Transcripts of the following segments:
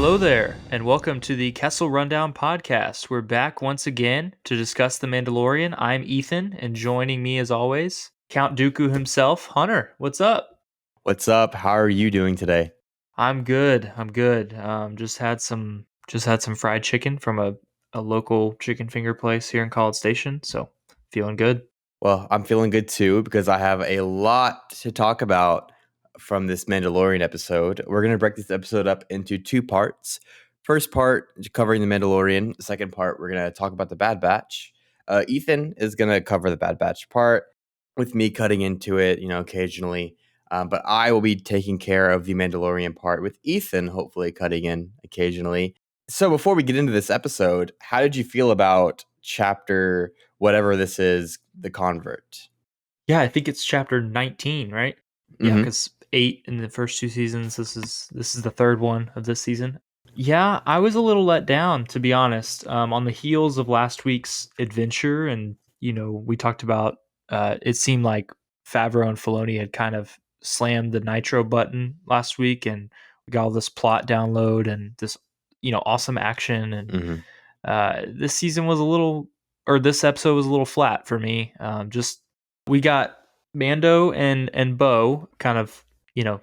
Hello there, and welcome to the Kessel Rundown podcast. We're back once again to discuss The Mandalorian. I'm Ethan, and joining me as always, Count Dooku himself, Hunter. What's up? What's up? How are you doing today? I'm good. I'm good. Just had some fried chicken from a local chicken finger place here in College Station, so feeling good. Well, I'm feeling good too because I have a lot to talk about from this Mandalorian episode. We're going to break this episode up into two parts. First part, covering the Mandalorian. Second part, we're going to talk about the Bad Batch. Ethan is going to cover the Bad Batch part with me cutting into it, occasionally. But I will be taking care of the Mandalorian part with Ethan, hopefully cutting in occasionally. So before we get into this episode, how did you feel about chapter whatever this is, the convert? Yeah, I think it's chapter 19, right? Yeah, Mm-hmm. because 8 in the first two seasons. This is the third one of this season. Yeah, I was a little let down, to be honest. On the heels of last week's adventure, and we talked about. It seemed like Favreau and Filoni had kind of slammed the nitro button last week, and we got all this plot download and this, awesome action. And Mm-hmm. this season was a little, or this episode was a little flat for me. Just we got Mando and Bo kind of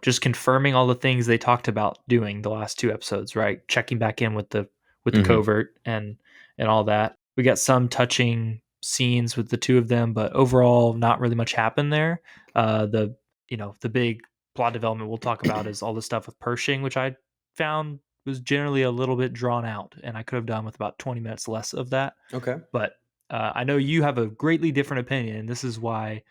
just confirming all the things they talked about doing the last two episodes, right? Checking back in with the Mm-hmm. covert and all that. We got some touching scenes with the two of them, but overall, not really much happened there. The big plot development we'll talk about is all the stuff with Pershing, which I found was generally a little bit drawn out, and I could have done with about 20 minutes less of that. Okay. But I know you have a greatly different opinion, and this is why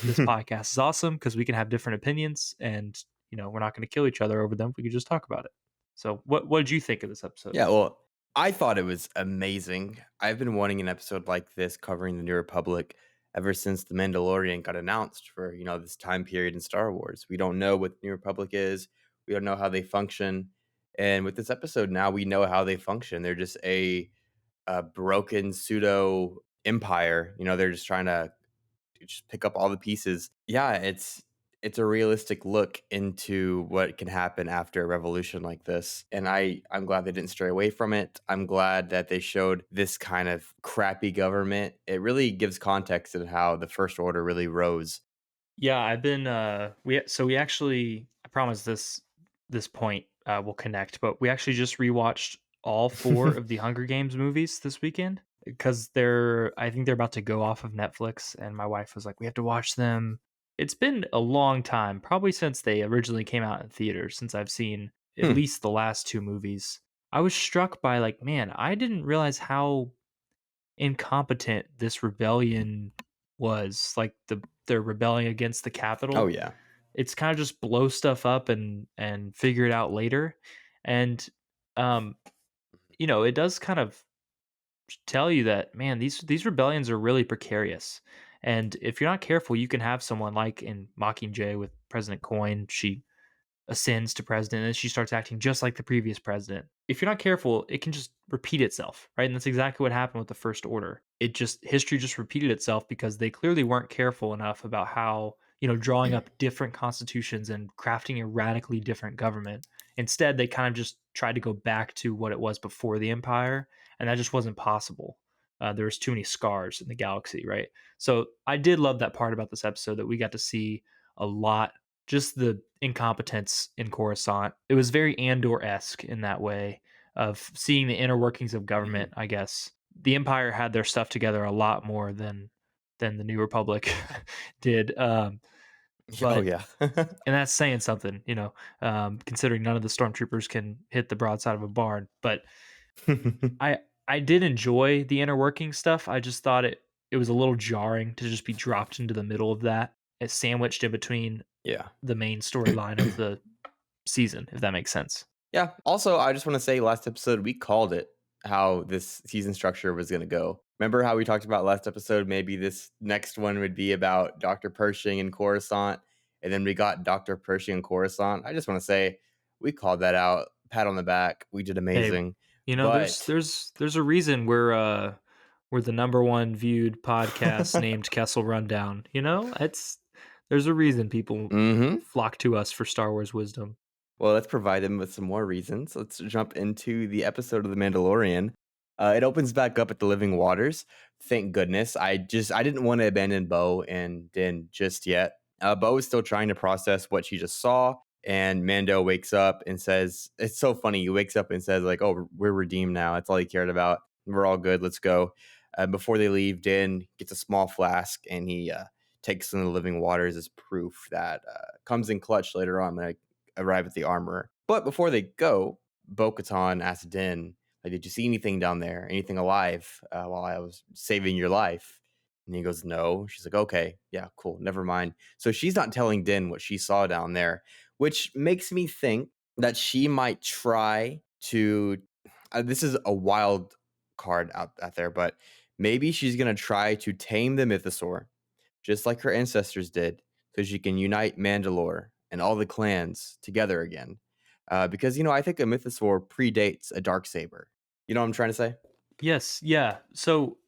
this podcast is awesome because we can have different opinions, and we're not going to kill each other over them. We can just talk about it. So, what did you think of this episode? Yeah, well, I thought it was amazing. I've been wanting an episode like this covering the New Republic ever since The Mandalorian got announced for, this time period in Star Wars. We don't know what the New Republic is. We don't know how they function. And with this episode now, we know how they function. They're just a broken pseudo empire. They're just trying to just pick up all the pieces. Yeah, it's a realistic look into what can happen after a revolution like this. And I'm glad they didn't stray away from it. I'm glad that they showed this kind of crappy government. It really gives context to how the First Order really rose. Yeah, I've been we actually, I promise this point will connect, but we actually just rewatched all four of the Hunger Games movies this weekend because I think they're about to go off of Netflix, and my wife was like, we have to watch them. It's been a long time, probably since they originally came out in theaters, since I've seen at Hmm. least the last two movies. I was struck by, like, man, I didn't realize how incompetent this rebellion was. Like, they're rebelling against the Oh capital. yeah. It's kind of just blow stuff up and figure it out later. And um it does kind of tell you that, man, these rebellions are really precarious. And if you're not careful, you can have someone like in Mockingjay with President Coin. She ascends to president and she starts acting just like the previous president. If you're not careful, it can just repeat itself, right? And that's exactly what happened with the First Order. History just repeated itself because they clearly weren't careful enough about how, drawing up different constitutions and crafting a radically different government. Instead, they kind of just tried to go back to what it was before the empire, and that just wasn't possible. There was too many scars in the galaxy, right? So I did love that part about this episode, that we got to see a lot, just the incompetence in Coruscant. It was very Andor-esque in that way, of seeing the inner workings of Mhm. government, I guess. The Empire had their stuff together a lot more than the New Republic did. Oh But yeah. and that's saying something, considering none of the stormtroopers can hit the broadside of a barn. But I I did enjoy the inner working stuff. I just thought it was a little jarring to just be dropped into the middle of that, it's sandwiched in between Yeah. the main storyline of the season, if that makes sense. Yeah. Also, I just want to say last episode we called it how this season structure was going to go. Remember how we talked about last episode? Maybe this next one would be about Dr. Pershing and Coruscant, and then we got Dr. Pershing and Coruscant. I just want to say we called that out. Pat on the back. We did Hey, amazing. there's But there's a reason we're the number one viewed podcast named Kessel Rundown. It's there's a reason people hmm flock to us for Star Wars wisdom. Well, let's provide them with some more reasons. Let's jump into the episode of The Mandalorian. It opens back up at the Living Waters. Thank goodness. I didn't want to abandon Bo and Din just yet. Bo is still trying to process what she just saw, and Mando wakes up and says, "It's so funny." He wakes up and says, "Like, oh, we're redeemed now. That's all he cared about. We're all good. Let's go." Before they leave, Din gets a small flask and he takes some of the Living Waters as proof that comes in clutch later on. Like, arrive at the armor. But before they go, Bo-Katan asks Din, like, "Did you see anything down there? Anything alive while I was saving your life?" And he goes, "No." She's like, "Okay, yeah, cool, never mind." So she's not telling Din what she saw down there, which makes me think that she might try to. This is a wild card out there, but maybe she's gonna try to tame the mythosaur just like her ancestors did, so she can unite Mandalore and all the clans together again. Because, I think a mythosaur predates a dark saber. You know what I'm trying to say? Yes, yeah. So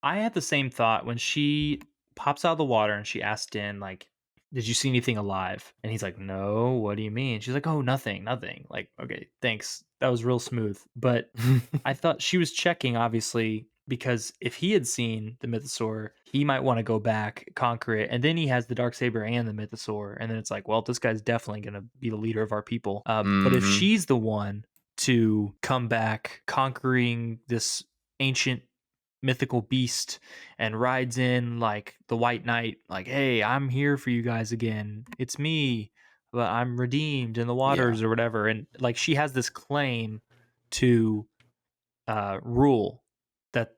I had the same thought when she pops out of the water and she asked Din, like, "Did you see anything alive?" And he's like, "No, what do you mean?" She's like, "Oh, nothing, nothing." Like, okay, thanks. That was real smooth. But I thought she was checking, obviously, because if he had seen the mythosaur, he might want to go back, conquer it, and then he has the dark saber and the mythosaur, and then it's like, well, this guy's definitely going to be the leader of our people. But if Hmm. she's the one to come back, conquering this ancient mythical beast and rides in like the white knight, like, "Hey, I'm here for you guys again, it's me, but I'm redeemed in the Yeah. waters," or whatever, and like she has this claim to rule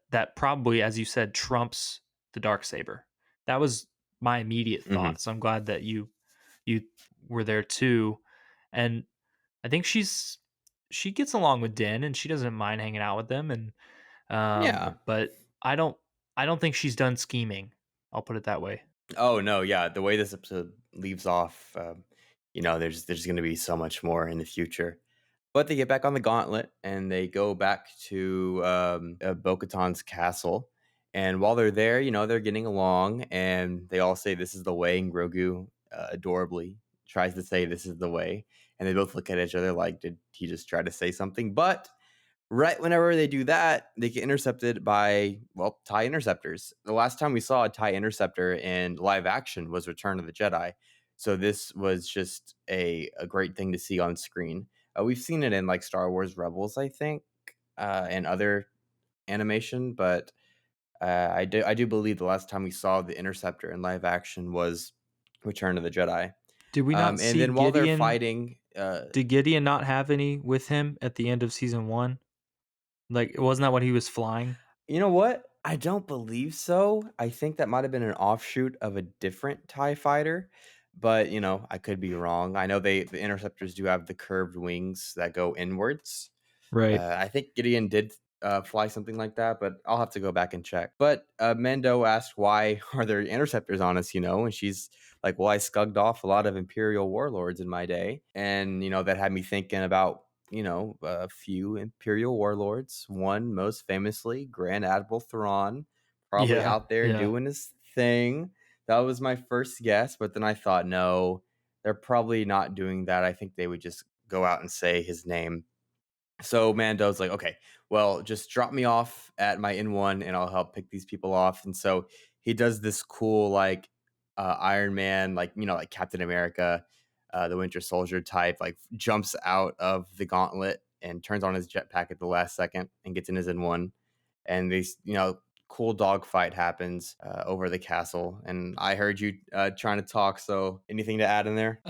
that probably, as you said, trumps the dark saber. That was my immediate Hmm. thought, so I'm glad that you were there too. And I think she gets along with Din and she doesn't mind hanging out with them, and Yeah. but I don't think she's done scheming. I'll put it that way. Oh no, yeah. The way this episode leaves off, there's going to be so much more in the future. But they get back on the gauntlet and they go back to Bo-Katan's castle. And while they're there, they're getting along and they all say this is the way. And Grogu adorably tries to say this is the way. And they both look at each other like, did he just try to say something? But right whenever they do that, they get intercepted by, well, TIE interceptors. The last time we saw a TIE interceptor in live action was Return of the Jedi. So this was just a great thing to see on screen. We've seen it in like Star Wars Rebels, I think, and other animation, but I do believe the last time we saw the interceptor in live action was Return of the Jedi. Did we not And see then while they're Gideon? fighting, Did Gideon not have any with him at the end of season 1? Like, wasn't that what he was flying? you know what? I don't believe so. I think that might have been an offshoot of a different TIE fighter, but I could be wrong. I know the interceptors do have the curved wings that go inwards. Right. I think Gideon did fly something like that, but I'll have to go back and check. But Mendo asked, "Why are there interceptors on us?" And she's like, "Well, I scugged off a lot of Imperial warlords in my day," and that had me thinking about a few Imperial warlords. One most famously, Grand Admiral Thrawn, probably Yeah, out there yeah. doing his thing. That was my first guess, but then I thought, no, they're probably not doing that. I think they would just go out and say his name. So Mando's like, "Okay, well, just drop me off at my N1 and I'll help pick these people off." And so he does this cool, like, Iron Man, like, like Captain America, the Winter Soldier type, like, jumps out of the gauntlet and turns on his jetpack at the last second and gets in his N1. And these, cool dogfight happens over the castle. And I heard you trying to talk. So anything to add in there?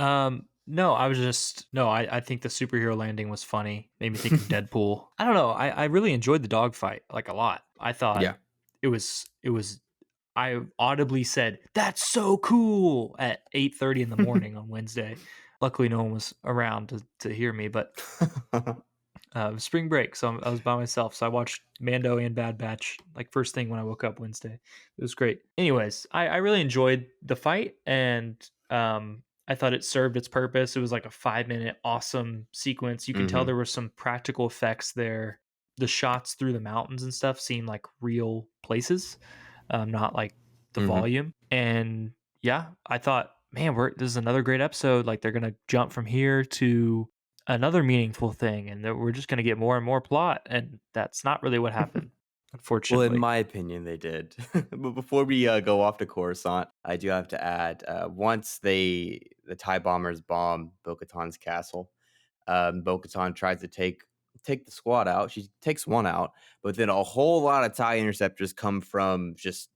No, I was just no, I think the superhero landing was funny. Made me think of Deadpool. I don't know. I really enjoyed the dogfight, like, a lot. I thought Yeah. it was I audibly said, "That's so cool" at 8:30 in the morning on Wednesday. Luckily, no one was around to hear me, but spring break, so I was by myself. So I watched Mando and Bad Batch like first thing when I woke up Wednesday. It was great. Anyways, I really enjoyed the fight, and I thought it served its purpose. It was like a 5 minute awesome sequence. You can tell Hmm. there were some practical effects there. The shots through the mountains and stuff seemed like real places, not like the Hmm. volume. And yeah, I thought man, this is another great episode. Like they're gonna jump from here to another meaningful thing, and that we're just gonna get more and more plot, and that's not really what happened, Well, in unfortunately. my opinion, they did. But before we go off to Coruscant, I do have to add once the TIE bombers bomb Bo-Katan's castle, Bo-Katan tries to take the squad out. She takes one out, but then a whole lot of TIE interceptors come from just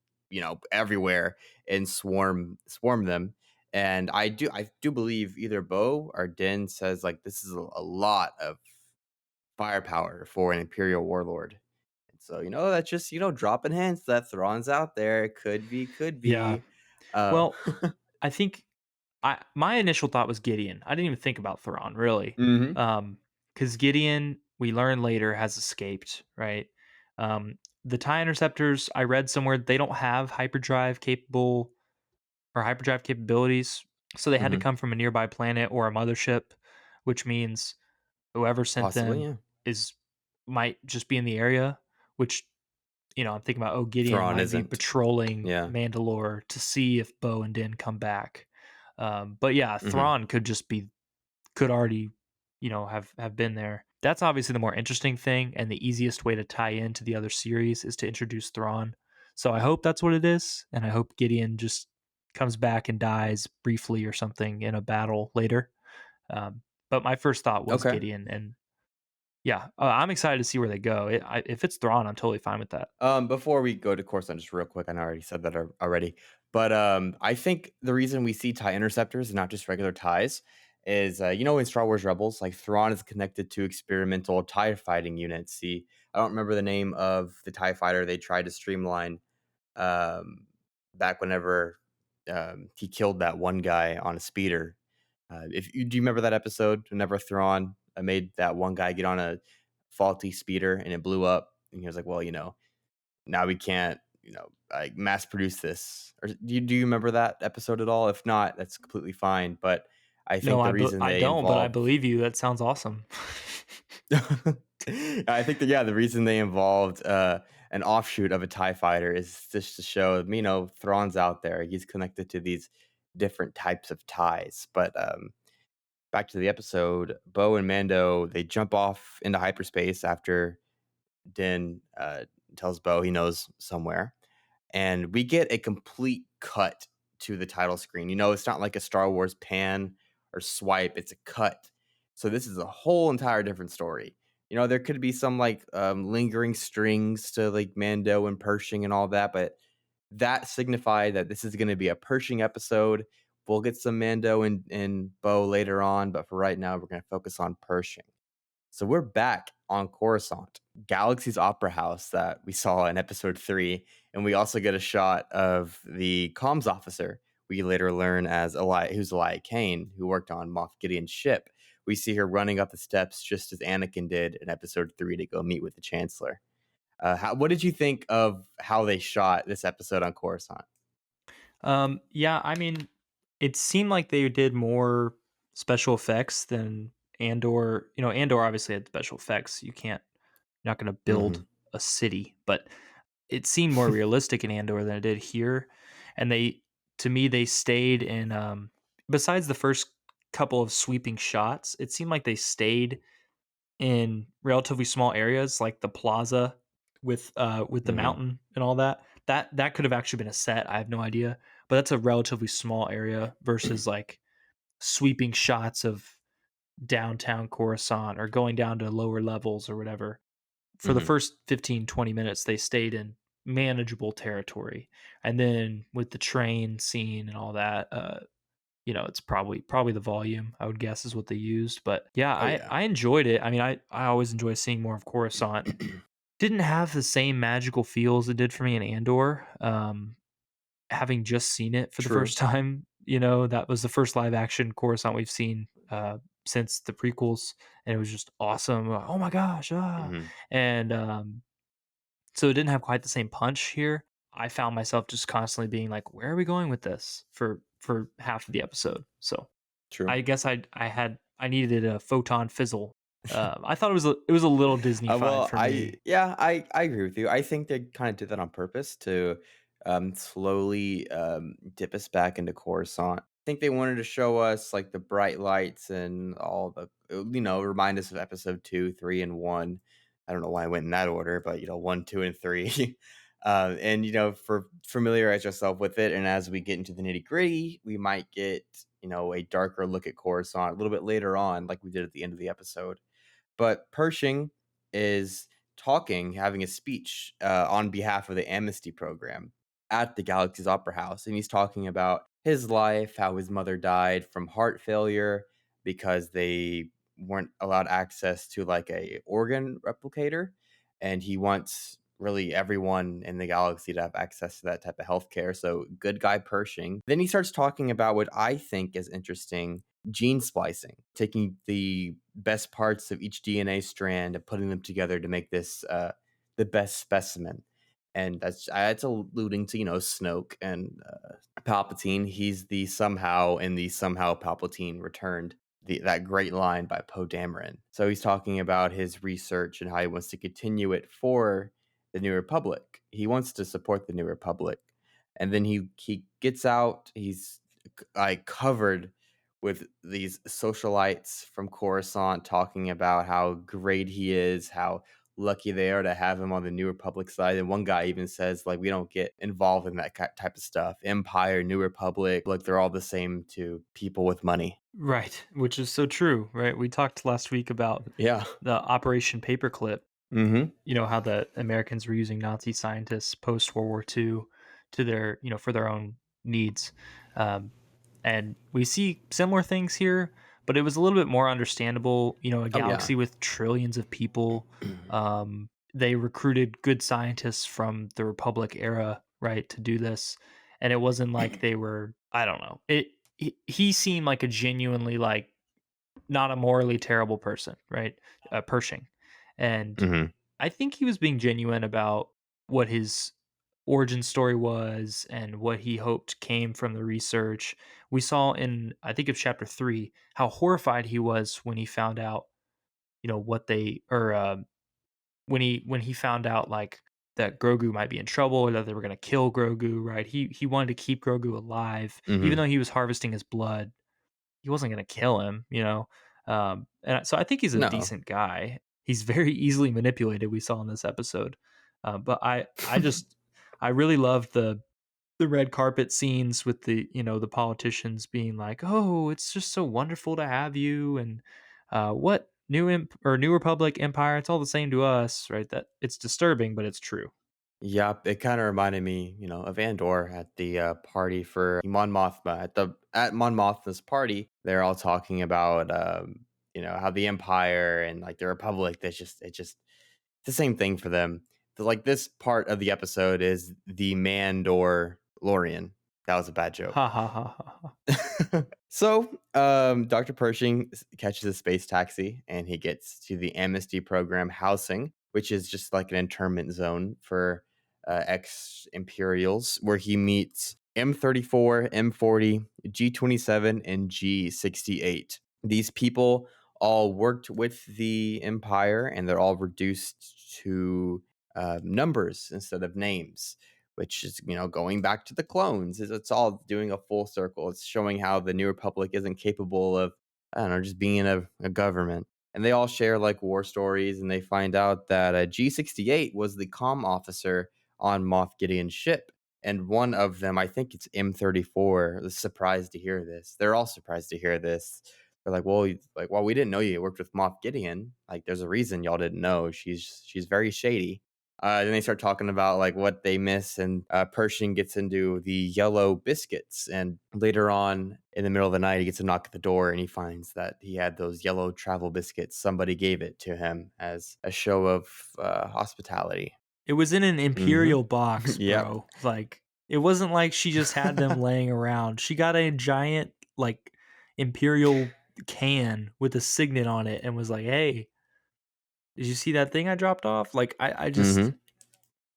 everywhere and swarm them. And I do believe either Bo or Din says like this is a lot of firepower for an Imperial warlord. And so that's just dropping hints that Thrawn's out there. Could Yeah. be. Uh, Well, I think my initial thought was Gideon. I didn't even think about Thrawn really, hmm because Gideon we learn later has escaped. Right. The tie interceptors I read somewhere they don't have hyperdrive capable or hyperdrive capabilities, so they had to hmm come from a nearby planet or a mothership, which means whoever sent Possibly, them yeah. is might just be in the area. Which I'm thinking about. Oh, Gideon Thrawn might be isn't. patrolling Yeah. Mandalore to see if Bo and Din come back. But yeah, hmm Thrawn could already, have been there. That's obviously the more interesting thing, and the easiest way to tie into the other series is to introduce Thrawn. So I hope that's what it is, and I hope Gideon just comes back and dies briefly or something in a battle later. But my first thought was Okay. Gideon, and yeah, I'm excited to see where they go. If it's Thrawn, I'm totally fine with that. Before we go to Coruscant, just real quick, I know I already said that already, but I think the reason we see tie interceptors and not just regular ties is in Star Wars Rebels, like Thrawn is connected to experimental tie fighting units. See, I don't remember the name of the tie fighter they tried to streamline um, back whenever he killed that one guy on a speeder. If you do you remember that episode whenever Thrawn made that one guy get on a faulty speeder and it blew up, and he was like, well, now we can't, like mass produce this. Or do you remember that episode at all? If not, that's completely fine. But I No, think the reason I they don't, but I involve believe you. That sounds awesome. I think that yeah, the reason they involved an offshoot of a TIE fighter is just to show, Thrawn's out there. He's connected to these different types of ties. But back to the episode, Bo and Mando, they jump off into hyperspace after Din tells Bo he knows somewhere. And we get a complete cut to the title screen. It's not like a Star Wars pan or swipe, it's a cut. So this is a whole entire different story. There could be some like lingering strings to like Mando and Pershing and all that, but that signified that this is going to be a Pershing episode. We'll get some Mando and Bo later on, but for right now, we're going to focus on Pershing. So we're back on Coruscant, Galaxy's Opera House that we saw in episode 3, and we also get a shot of the comms officer. We later learn who's Elia Kane, who worked on Moff Gideon's ship. We see her running up the steps just as Anakin did in episode 3 to go meet with the Chancellor. What did you think of how they shot this episode on Coruscant? Yeah, I mean, it seemed like they did more special effects than Andor. Andor obviously had special effects. You're not going to build hmm a city, but it seemed more realistic in Andor than it did here. And to me, they stayed in. Besides the first couple of sweeping shots, it seemed like they stayed in relatively small areas, like the plaza with the hmm mountain and all that. That could have actually been a set. I have no idea, but that's a relatively small area versus like sweeping shots of downtown Coruscant or going down to lower levels or whatever. For the hmm first 15-20 minutes, they stayed in manageable territory, and then with the train scene and all that, it's probably the volume, I would guess, is what they used. But yeah, Oh I yeah. I enjoyed it. I mean, I always enjoy seeing more of Coruscant. Didn't have the same magical feels it did for me in Andor. Having just seen it for the True. first time, that was the first live action Coruscant we've seen since the prequels, and it was just awesome. Oh my gosh, ah! hmm And so it didn't have quite the same punch here. I found myself just constantly being like, "Where are we going with this?" for half of the episode. So True. I guess I needed a photon fizzle. I thought it was a little Disneyfied Well, for me. I agree with you. I think they kind of did that on purpose to slowly dip us back into Coruscant. think they wanted to show us, like, the bright lights and all the remind us of episode 2, 3, and 1. I don't know why I went in that order, but, 1, 2, and 3. And, for familiarize yourself with it, and as we get into the nitty-gritty, we might get, a darker look at Coruscant a little bit later on, like we did at the end of the episode. But Pershing is talking, having a speech on behalf of the amnesty program at the Galaxy's Opera House. And he's talking about his life, how his mother died from heart failure because they weren't allowed access to like a organ replicator. And he wants really everyone in the galaxy to have access to that type of healthcare. So good guy Pershing. Then he starts talking about what I think is interesting, gene splicing, taking the best parts of each DNA strand and putting them together to make this the best specimen. And that's alluding to Snoke and Palpatine. He's the somehow, and the somehow Palpatine returned. That great line by Poe Dameron. So he's talking about his research and how he wants to continue it for the New Republic. He wants to support the New Republic, and then he gets out. He's like covered with these socialites from Coruscant talking about how great he is, how lucky they are to have him on the New Republic side. And one guy even says, like, we don't get involved in that type of stuff. Empire, New Republic, like they're all the same to people with money. Right, which is so true, right? We talked last week about Yeah. the Operation Paperclip, Mm-hmm. how the Americans were using Nazi scientists post World War II to their, for their own needs. Um, and we see similar things here, but it was a little bit more understandable. A Oh yeah. galaxy with trillions of people. They recruited good scientists from the Republic era, right, to do this, and it wasn't like they were. I don't know. He seemed like a genuinely like not a morally terrible person, right? Pershing, and Mm-hmm. I think he was being genuine about what his origin story was and what he hoped came from the research. We saw in I think of chapter 3 how horrified he was when he found out, what they or when he found out like that Grogu might be in trouble or that they were going to kill Grogu, right? He wanted to keep Grogu alive even Mm-hmm. though he was harvesting his blood. He wasn't going to kill him. And so I think he's a No. decent guy. He's very easily manipulated. We saw in this episode, but I really loved the red carpet scenes with the politicians being like, "Oh, it's just so wonderful to have you," and what New Republic Empire, it's all the same to us, right? That it's disturbing, but it's true. Yep, it kind of reminded me, of Andor at the party for Mon Mothma. At Mon Mothma's party, they're all talking about, how the Empire and like the Republic. It's just the same thing for them. Like this part of the episode is the Mandor lorian. That was a bad joke. Ha ha ha ha ha. So, Dr. Pershing catches a space taxi and he gets to the amnesty program housing, which is just like an internment zone for ex Imperials, where he meets M34, M40, G27, and G68. These people all worked with the Empire and they're all reduced to numbers instead of names, which is going back to the clones. It's all doing a full circle. It's showing how the New Republic isn't capable of, I don't know, just being a government. And they all share like war stories, and they find out that G68 was the comm officer on Moff Gideon's ship. And one of them, I think it's M34, is surprised to hear this. They're all surprised to hear this. They're like, well, we didn't know you worked with Moff Gideon. Like, there's a reason y'all didn't know. She's very shady. Then they start talking about like what they miss, and Pershing gets into the yellow biscuits. And later on, in the middle of the night, he gets a knock at the door, and he finds that he had those yellow travel biscuits. Somebody gave it to him as a show of hospitality. It was in an Mm-hmm. imperial box, Yep. bro. Like it wasn't like she just had them laying around. She got a giant like imperial can with a signet on it and was like, "Hey, did you see that thing I dropped off?" Like I just Mm-hmm.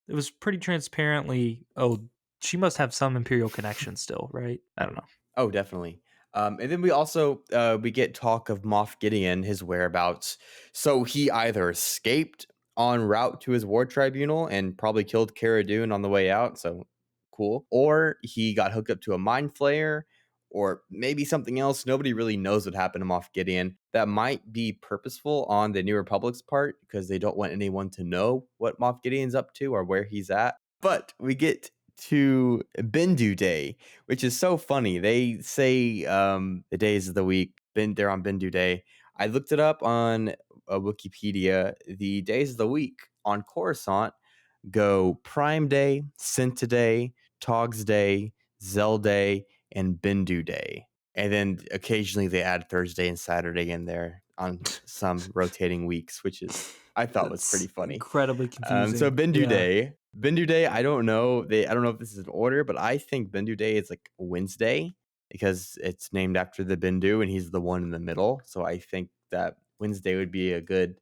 it was pretty transparently, oh, she must have some imperial connection still, right? I don't know. Oh, definitely. And then we also we get talk of Moff Gideon, his whereabouts. So he either escaped en route to his war tribunal and probably killed Cara Dune on the way out. So cool. Or he got hooked up to a mind flayer, or maybe something else. Nobody really knows what happened to Moff Gideon. That might be purposeful on the New Republic's part because they don't want anyone to know what Moff Gideon's up to or where he's at. But we get to Bendu Day, which is so funny. They say the days of the week. They're on Bendu Day. I looked it up on Wikipedia. The days of the week on Coruscant go Prime Day, Cinta Day, Togs Day, Zell Day, and Bendu Day. And then occasionally they add Thursday and Saturday in there on some rotating weeks, which is I thought was pretty That's funny. incredibly So confusing. Bendu Yeah. Day. Bendu Day, I don't know. I don't know if this is an order, but I think Bendu Day is like Wednesday because it's named after the Bendu and he's the one in the middle. So I think that Wednesday would be a good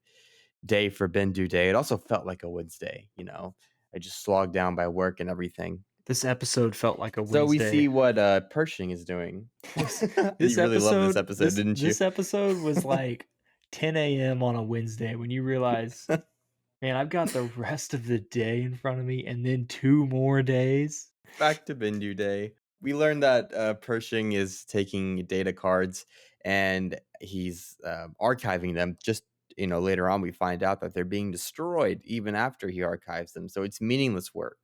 day for Bendu Day. It also felt like a Wednesday, you know. I just slogged down by work and everything. This episode felt like a So we Wednesday. see what Pershing is doing. This this You really loved this episode episode, this didn't you? this episode was like 10 a.m. on a Wednesday when you realize, man, I've got the rest of the day in front of me and then 2 more days. Back to Bendu Day. We learned that Pershing is taking data cards and he's archiving them. Just later on, we find out that they're being destroyed even after he archives them. So it's meaningless work.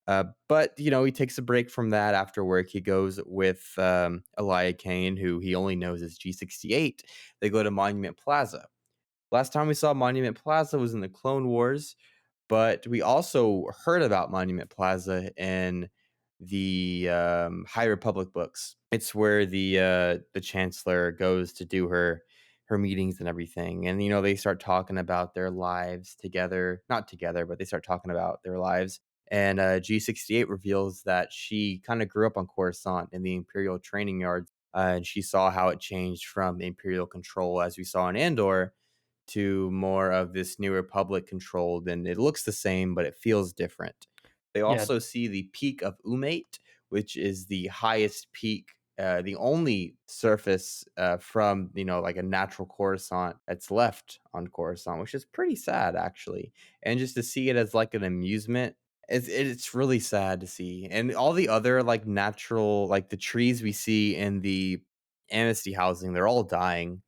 But he takes a break from that after work. He goes with Elia Kane, who he only knows as G68. They go to Monument Plaza. Last time we saw Monument Plaza was in the Clone Wars, but we also heard about Monument Plaza in the High Republic books. It's where the Chancellor goes to do her meetings and everything, and they start talking about their lives together, not together, but they start talking about their lives. And G68 reveals that she kind of grew up on Coruscant in the Imperial training yards, and she saw how it changed from Imperial control, as we saw in Andor, to more of this New Republic controlled, and it looks the same, but it feels different. They Yeah, also see the peak of Umate, which is the highest peak, the only surface from like a natural Coruscant that's left on Coruscant, which is pretty sad actually. And just to see it as like an amusement, it's really sad to see. And all the other like natural, like the trees we see in the Amnesty housing, they're all dying.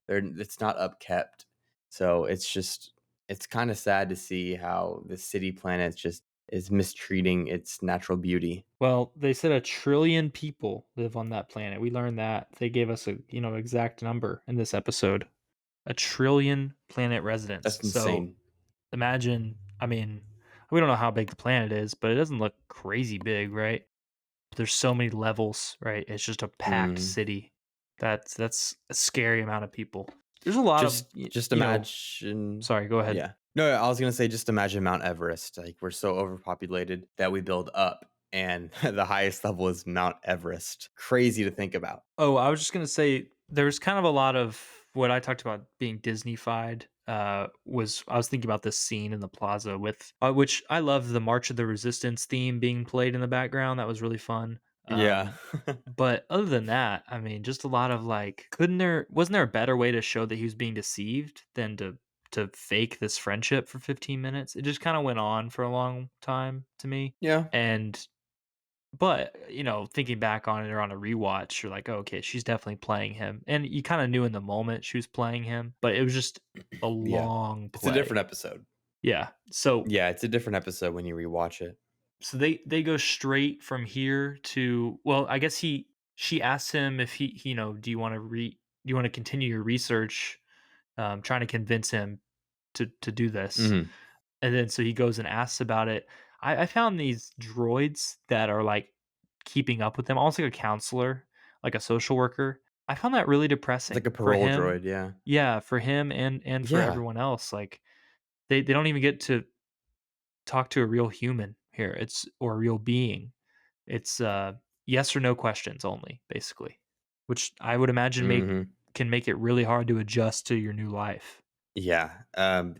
It's not upkept. So it's kind of sad to see how the city planet just is mistreating its natural beauty. well, they said 1 trillion people live on that planet. We learned that. They gave us a, exact number in this episode. 1 trillion planet residents. That's So insane. imagine, I mean, we don't know how big the planet is, but it doesn't look crazy big, right? There's so many levels, right? It's just a packed Mm. city. That's a scary amount of people. There's a lot of, Just imagine. sorry, go ahead. Yeah. No, I was gonna say just imagine Mount Everest. Like we're so overpopulated that we build up, and the highest level is Mount Everest. Crazy to think about. Oh, I was just gonna say there's kind of a lot of what I talked about being Disney-fied. Was I was thinking about this scene in the plaza with which I love the March of the Resistance theme being played in the background. That was really fun. Yeah. But other than that, I mean, just a lot of like, wasn't there a better way to show that he was being deceived than to fake this friendship for 15 minutes? It just kind of went on for a long time to me. Yeah. And but, thinking back on it or on a rewatch, you're like, "Oh, okay, she's definitely playing him." And you kind of knew in the moment she was playing him, but it was just a Yeah. long It's a different play. episode. Yeah. So Yeah, it's a different episode when you rewatch it. so they go straight from here to, well, I guess she asks him if do you want to continue your research, trying to convince him to do this. Mhm. And then so he goes and asks about it. I found these droids that are like keeping up with them, almost like a counselor, like a social worker. I found that really It's like depressing a for parole him. droid, yeah. Yeah, for him and for Yeah. everyone else. Like they don't even get to talk to a real human here. It's or a real being. It's yes or no questions only, basically. Which I would imagine Mhm. can make it really hard to adjust to your new life. Yeah,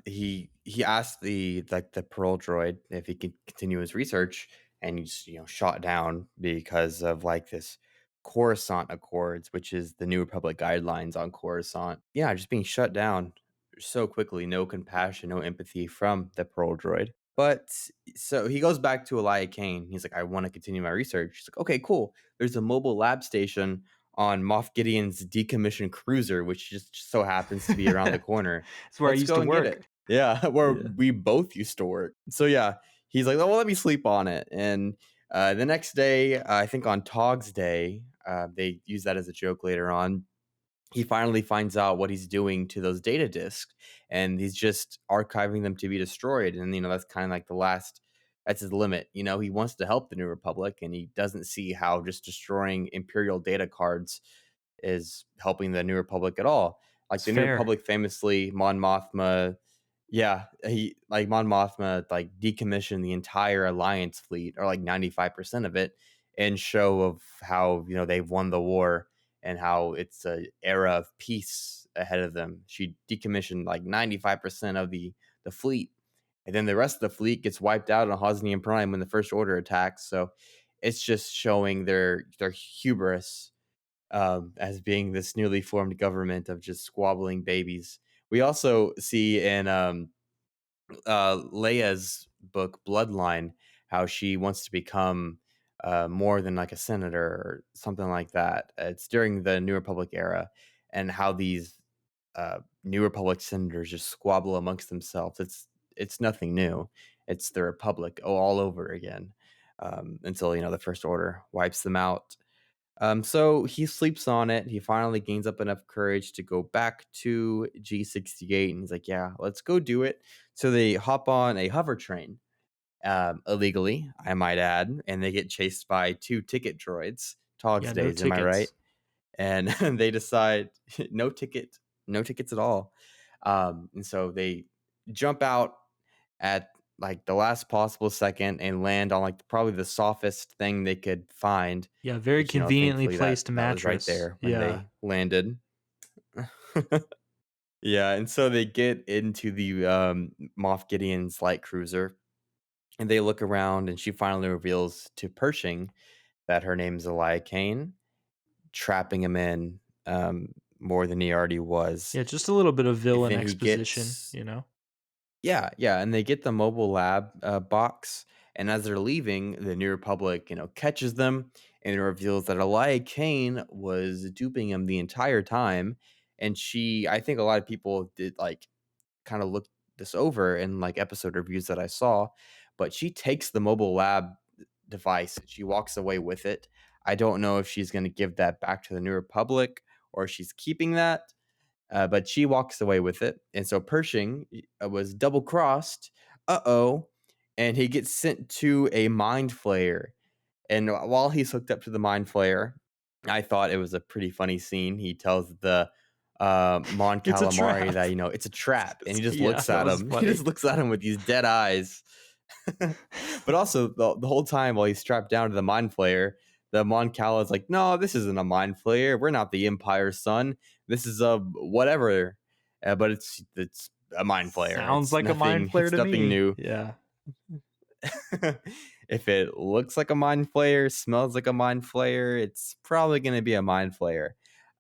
he asked the parole droid if he could continue his research, and he's shot down because of like this Coruscant Accords, which is the New Republic guidelines on Coruscant. Yeah, just being shut down so quickly, no compassion, no empathy from the parole droid. But so he goes back to Elia Kane. He's like, I want to continue my research. He's like, okay, cool. There's a mobile lab station on Moff Gideon's decommissioned cruiser, which just so happens to be around the corner. It's where I Let's used go to and get work. it. Yeah, where Yeah. we both used to work. So yeah, he's like, oh, well, let me sleep on it. And the next day, I think on Togg's day, they use that as a joke later on, he finally finds out what he's doing to those data disks, and he's just archiving them to be destroyed. And that's kind of like the last, that's his limit. He wants to help the New Republic, and he doesn't see how just destroying Imperial data cards is helping the New Republic at all. Like It's the New fair. Republic famously, Mon Mothma, yeah, he like Mon Mothma like decommissioned the entire Alliance fleet, or like 95% of it, in show of how they've won the war and how it's a era of peace ahead of them. She decommissioned like 95% of the fleet, and then the rest of the fleet gets wiped out on Hosnian Prime when the First Order attacks. So it's just showing their hubris, as being this newly formed government of just squabbling babies. We also see in Leia's book Bloodline how she wants to become more than like a senator or something like that. It's during the New Republic era, and how these New Republic senators just squabble amongst themselves. It's nothing new. It's the Republic all over again, until the First Order wipes them out. So he sleeps on it. He finally gains up enough courage to go back to G68, and he's like, "Yeah, let's go do it." So they hop on a hover train, illegally, I might add, and they get chased by two ticket droids. Togs Yeah, no days, am I right? tickets. And they decide no ticket, no tickets at all. And so they jump out at like the last possible second and land on like probably the softest thing they could find, Yeah, very which conveniently thankfully that placed that was right mattress. there when Yeah. they landed. Yeah, and so they get into the Moff Gideon's light cruiser, and they look around, and she finally reveals to Pershing that her name's Elia Kane, trapping him in, more than he already was. Yeah, just a little bit of villain Then he exposition, gets, you know? yeah, yeah, and they get the mobile lab box, and as they're leaving, the New Republic, catches them, and it reveals that Elia Kane was duping him the entire time. And I think a lot of people did like kind of look this over in like episode reviews that I saw, but she takes the mobile lab device and she walks away with it. I don't know if she's going to give that back to the New Republic or she's keeping that, but she walks away with it. And so Pershing was double crossed. Uh oh. And he gets sent to a mind flayer. And while he's hooked up to the mind flayer, I thought it was a pretty funny scene. He tells the Mon It's a Calamari trap. that it's a trap, and he just Yeah, looks that at was him. He funny. just looks at him with these dead eyes. But also the whole time while he's strapped down to the mind flayer, the Mon Cala is like, "No, this isn't a mind flayer. We're not the Empire's son. This is a whatever." But it's a mind flayer. Sounds It's like a mind nothing. flare It's to nothing me. new. Yeah. If it looks like a mind flayer, smells like a mind flayer, it's probably going to be a mind flayer.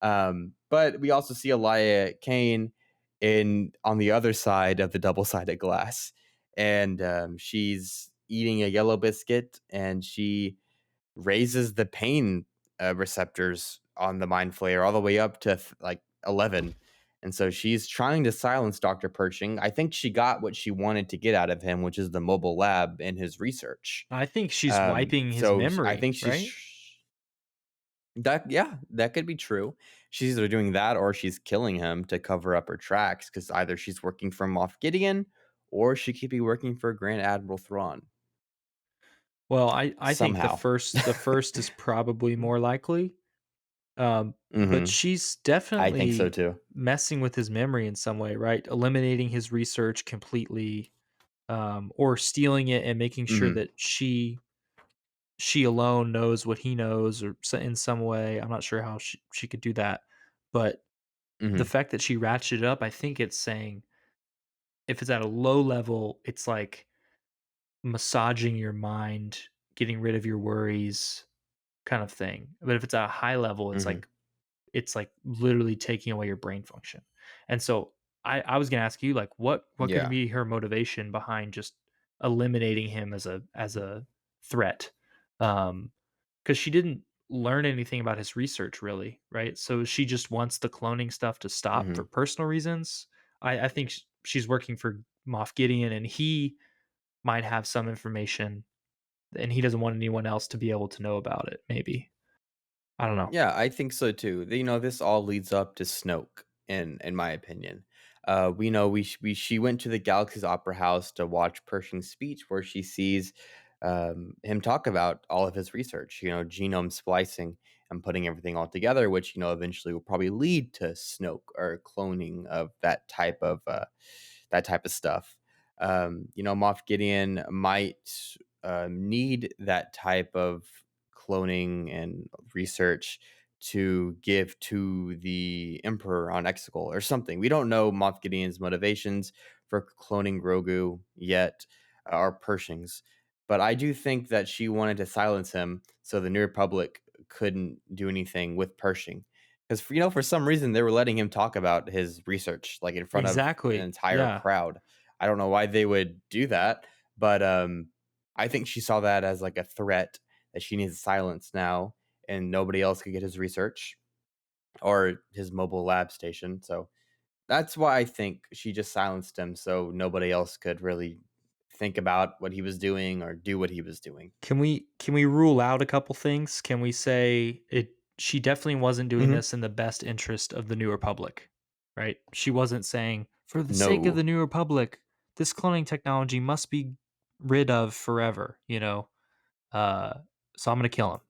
But we also see Elia Kane in on the other side of the double-sided glass, and she's eating a yellow biscuit, and she raises the pain receptors on the mind flayer all the way up to like 11. And so she's trying to silence Dr. Pershing. I think she got what she wanted to get out of him, which is the mobile lab and his research. I think she's wiping his I memory, think right? that, yeah, that could be true. She's either doing that or she's killing him to cover up her tracks, because either she's working for Moff Gideon or she could be working for Grand Admiral Thrawn Well, I think the somehow. first is probably more likely, but Hmm. she's I think so definitely too. messing with his memory in some way, right? Eliminating his research completely, or stealing it and making sure Hmm. that she alone knows what he knows, or in some way. I'm not sure how she could do that, but the Hmm. fact that she ratcheted up, I think it's saying if it's at a low level, it's like massaging your mind, getting rid of your worries, kind of thing. But if it's at a high level, Hmm. it's like literally taking away your brain function. And so I was gonna ask you, like, what could Yeah. be her motivation behind just eliminating him as a threat. Because she didn't learn anything about his research really, right? So she just wants the cloning stuff to stop for Mhm. personal reasons. I think she's working for Moff Gideon, and he might have some information, and he doesn't want anyone else to be able to know about it. Maybe I don't know. Yeah, I think so too. This all leads up to Snoke, in my opinion. We know she went to the Galaxy's Opera House to watch Pershing's speech, where she sees him talk about all of his research. Genome splicing and putting everything all together, which eventually will probably lead to Snoke or cloning of that type of stuff. Moff Gideon might need that type of cloning and research to give to the Emperor on Exegol or something. We don't know Moff Gideon's motivations for cloning Grogu yet, or Pershing's, but I do think that she wanted to silence him so the New Republic couldn't do anything with Pershing. Because for some reason they were letting him talk about his research like in front of an Exactly. entire Yeah. crowd. I don't know why they would do that, but I think she saw that as like a threat that she needs silence now, and nobody else could get his research or his mobile lab station. So that's why I think she just silenced him so nobody else could really think about what he was doing or do what he was doing. Can we rule out a couple things? Can we say it she definitely wasn't doing Mhm. this in the best interest of the New Republic, right? She wasn't saying, "For the sake of No. the New Republic, this cloning technology must be rid of forever," you know? Uh, so I'm gonna kill him.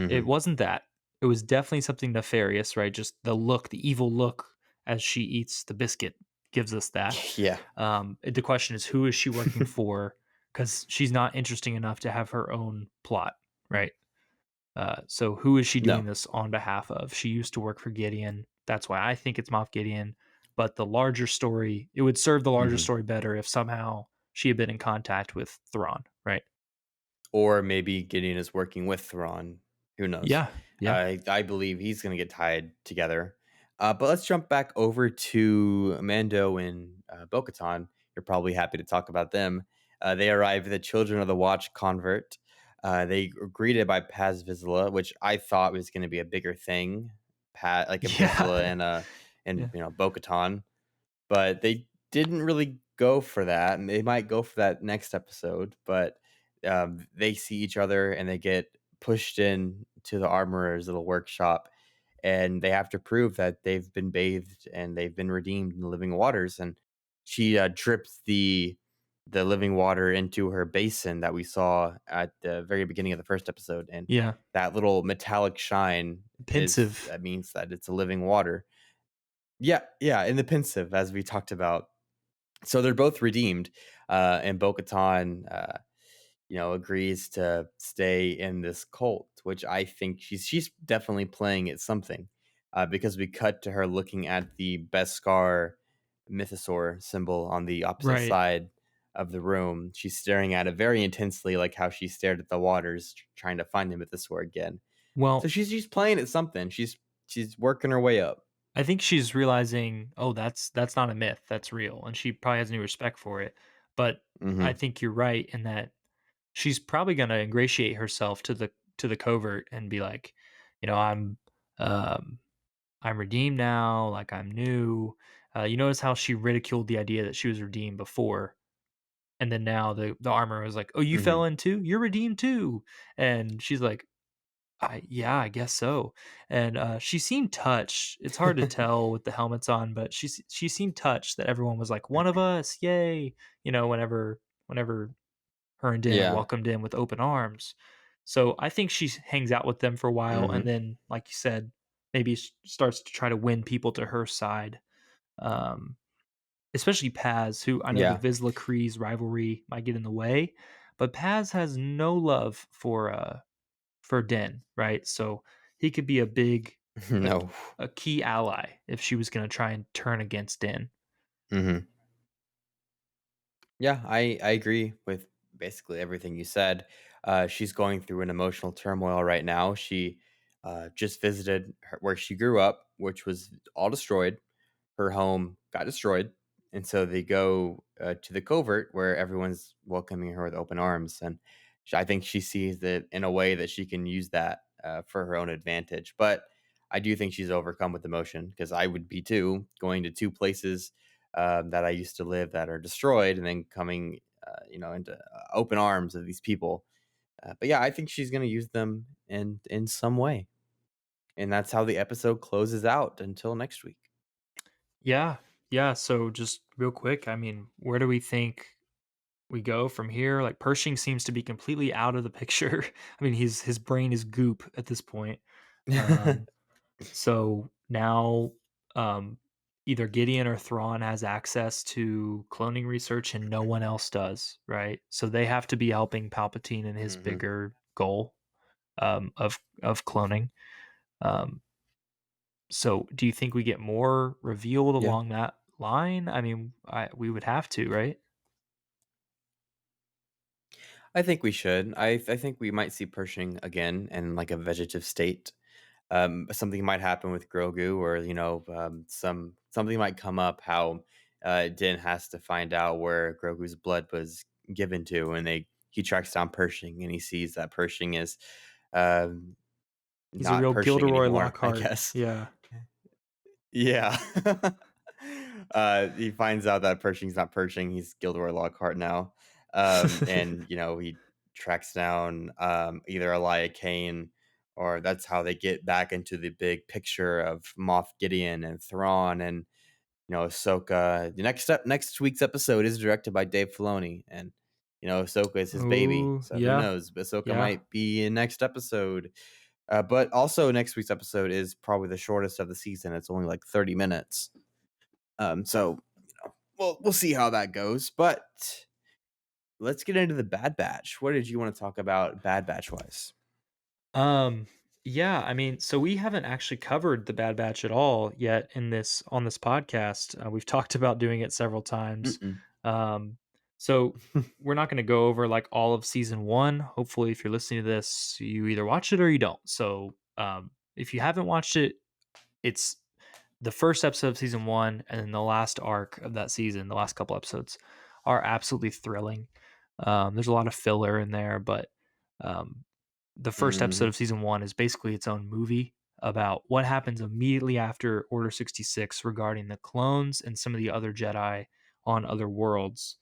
It Mhm. wasn't that. It was definitely something nefarious, right? Just the look, the evil look as she eats the biscuit gives us that. Yeah. The question is, who is she working for? Because she's not interesting enough to have her own plot, right? So who is she doing No. this on behalf of? She used to work for Gideon. That's why I think it's Moff Gideon. But the larger story, it would serve the larger Mhm. story better if somehow she had been in contact with Thrawn, right? Or maybe Gideon is working with Thrawn. Who knows? Yeah, yeah, I believe he's going to get tied together. But let's jump back over to Mando and Bo-Katan. You're probably happy to talk about them. They arrive at the Children of the Watch convert. They were greeted by Paz Vizsla, which I thought was going to be a bigger thing. Like a Vizsla yeah, and yeah. Bo-Katan, but they didn't really go for that, and they might go for that next episode. But they see each other and they get pushed in to the armorer's little workshop, and they have to prove that they've been bathed and they've been redeemed in the living waters. And she drips the living water into her basin that we saw at the very beginning of the first episode, and Yeah. that little metallic shine is Pensive. that means that it's a living water. Yeah, yeah, in the pensive, as we talked about. So they're both redeemed, and Bo-Katan, agrees to stay in this cult, which I think she's definitely playing at something, because we cut to her looking at the Beskar mythosaur symbol on the opposite Right. side of the room. She's staring at it very intensely, like how she stared at the waters, trying to find the mythosaur again. So Well, she's playing at something. She's working her way up. I think she's realizing, "Oh, that's not a myth, that's real," and she probably has new respect for it. But I Hmm. think you're right in that she's probably gonna ingratiate herself to the covert and be like, you know, um, I'm redeemed now, like, I'm new." You notice how she ridiculed the idea that she was redeemed before, and then now the armor was like, "Oh, you fell Hmm. in too? You're redeemed too." And she's like, yeah, I guess so. And, she seemed touched. It's hard to tell with the helmets on, but she seemed touched that everyone was like, "One of us, yay!" Whenever her and Din are Yeah. welcomed in with open arms. So, I think she hangs out with them for a while, and Hmm. then, like you said, maybe starts to try to win people to her side. Um, Especially Paz, who I know the Yeah. Vizsla Kreese rivalry might get in the way, but Paz has no love for Din, right? So he could be a, No. a key ally if she was going to try and turn against Din. Hmm. Yeah, I agree with basically everything you said. She's going through an emotional turmoil right now. She just visited where she grew up, which was all destroyed. Her home got destroyed. and so they go, to the covert where everyone's welcoming her with open arms, and I think she sees it in a way that she can use that, for her own advantage, but I do think she's overcome with emotion because I would be too, going to 2 places, that I used to live that are destroyed and then coming, into, open arms of these people. But yeah, I think she's gonna use them in some way, and that's how the episode closes out until next week. Yeah. Yeah, so just real quick, I mean, where do we think we go from here? Like, Pershing seems to be completely out of the picture. I mean, his brain is goop at this point. Um, so now, um, either Gideon or Thrawn has access to cloning research and no one else does, right? So they have to be helping Palpatine in his Mhm. bigger goal, of cloning. Um, so do you think we get more revealed Yeah. along that line? I mean, we would have to, right? I think we should. I think we might see Pershing again in, like, a vegetative state. Something might happen with Grogu or, something might come up how, Din has to find out where Grogu's blood was given to, and he tracks down Pershing, and he sees that Pershing is, um, He's a not real Pershing Gilderoy anymore, I Lockhart. guess. Yeah. Yeah. He finds out that Pershing's not Pershing, he's Gilderoy Lockhart now. And, he tracks down, either Elia Kane, or that's how they get back into the big picture of Moff Gideon and Thrawn and, Ahsoka. The next week's episode is directed by Dave Filoni, and, Ahsoka is his baby, Oh, so who yeah. knows? Ahsoka Yeah. might be in next episode. But also next week's episode is probably the shortest of the season. It's only like 30 minutes. So we'll see how that goes. But let's get into the Bad Batch. What did you want to talk about Bad Batch wise? Um, yeah, I mean, so we haven't actually covered the Bad Batch at all yet in this on this podcast. We've talked about doing it several times. Mm-mm. Um, so we're not going to go over like all of season one. Hopefully, if you're listening to this, you either watch it or you don't. So, if you haven't watched it, it's the first episode of season one, and then the last arc of that season, the last couple episodes, are absolutely thrilling. There's a lot of filler in there, but um, the first episode Hmm. of season one is basically its own movie about what happens immediately after Order 66 regarding the clones and some of the other Jedi on other worlds.